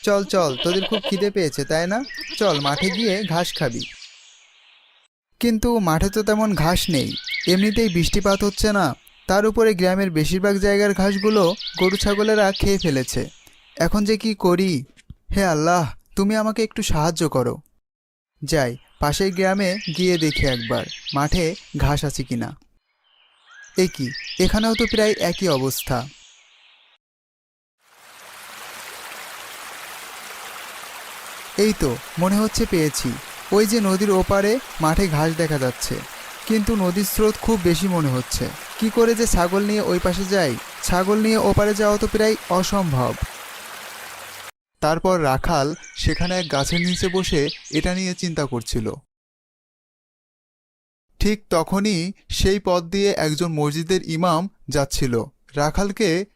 চল চল, তোদের খুব খিদে পেয়েছে তাই না? চল মাঠে গিয়ে ঘাস খাবি। কিন্তু মাঠে তো তেমন ঘাস নেই, এমনিতেই বৃষ্টিপাত হচ্ছে না। তার উপরে গ্রামের বেশিরভাগ জায়গার ঘাসগুলো গরু ছাগলেরা খেয়ে ফেলেছে। এখন যে কি করি? হে আল্লাহ, তুমি আমাকে একটু সাহায্য করো। যাই, পাশের গ্রামে গিয়ে দেখি একবার মাঠে ঘাস আছে কিনা। এ কি, এখানেও তো প্রায় একই অবস্থা। এই তো, মনে হচ্ছে পেয়েছি। ওই যে নদীর ওপারে মাঠে ঘাস দেখা যাচ্ছে, কিন্তু নদীর স্রোত খুব বেশি মনে হচ্ছে। কি করে যে ছাগল নিয়ে ওই পাশে যাই? ছাগল নিয়ে ওপারে যাওয়া তো প্রায় অসম্ভব। তারপর রাখাল সেখানে এক গাছের নিচে বসে এটা নিয়ে চিন্তা করছিল। ঠিক তখনই সেই পথ দিয়ে একজন মসজিদের ইমাম যাচ্ছিল। রাখালকে